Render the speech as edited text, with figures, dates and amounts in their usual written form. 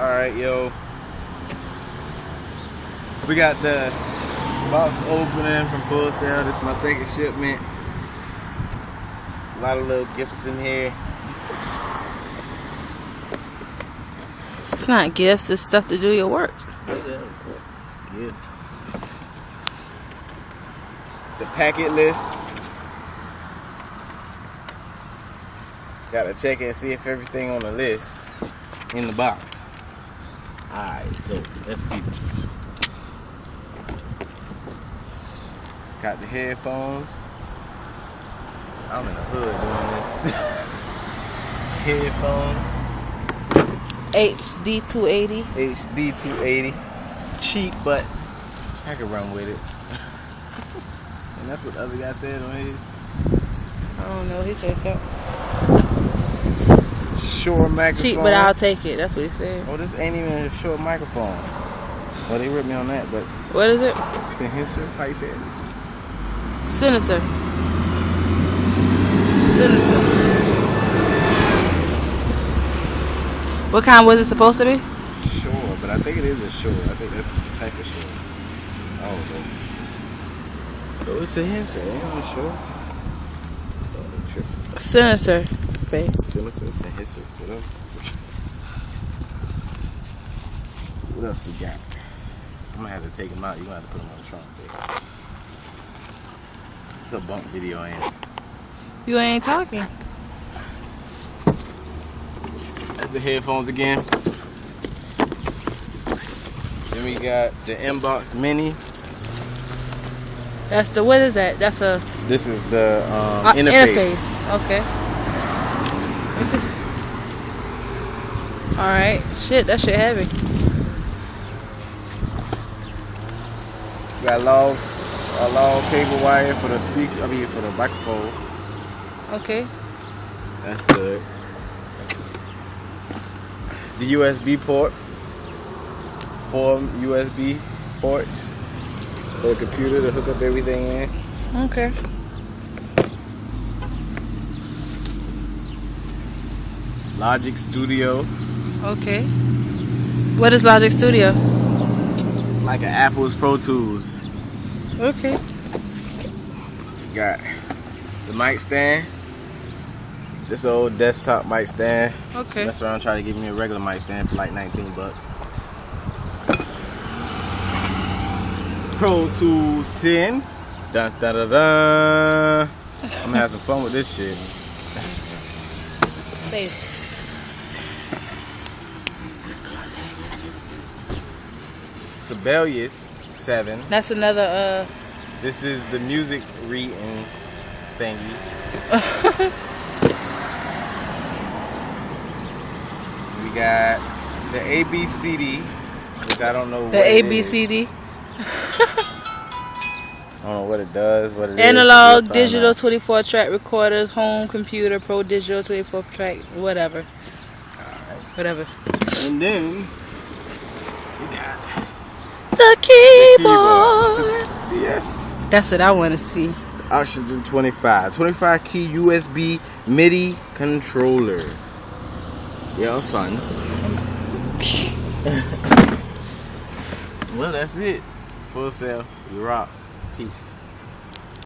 Alright, yo. We got the box opening from Full Sail. This is my second shipment. A lot of little gifts in here. It's not gifts, it's stuff to do your work. It's gifts. It's the packet list. Gotta check it and see if everything on the list in the box. Alright, so let's see. Got the headphones. I'm in the hood doing this. Headphones. HD 280. HD 280. Cheap, but I can run with it. And that's what the other guy said on his. I don't know, he said so. Short microphone. Cheap, but I'll take it. That's what he said. Oh, this ain't even a short microphone. Well, they ripped me on that, but. What is it? Sinister. How you say it? Sinister. Sinister. What kind was it supposed to be? Sure, but I think it is a short. I think that's just the type of short. I don't know. So it's a Sinister. Ain't no short. Sinister. Babe. Sinister. It's a Sinister. Whatever. What else we got? I'm gonna have to take them out. You're gonna have to put them on the trunk, babe. It's a bump video, ain't it? You ain't talking. That's the headphones again. Then we got the Inbox Mini. That's the, what is that? That's a... This is the interface. Okay. Let me see. Alright. Shit, that shit heavy. We got a long cable wire for the speaker, for the microphone. Okay. That's good. The USB port. 4 USB ports for the computer to hook up everything in. Okay. Logic Studio. Okay. What is Logic Studio? It's like an Apple's Pro Tools. Okay. Got the mic stand. This old desktop mic stand. Okay. Mess around, try to give me a regular mic stand for like $19. Pro Tools 10. Dun, dun, dun, dun. I'm gonna have some fun with this shit. Babe. Sibelius 7. That's another, This is the music reading thingy. We got the ABCD, which I don't know what the ABCD. I don't know what it does, what it Analog, is. digital, 24 track recorders, home computer, pro digital, 24 track, whatever. Alright. Whatever. And then we got The keyboard. Yes. That's what I want to see. Oxygen 25. 25 key USB MIDI controller. Yeah, son. Well, that's it. Full Sail. We rock. Peace.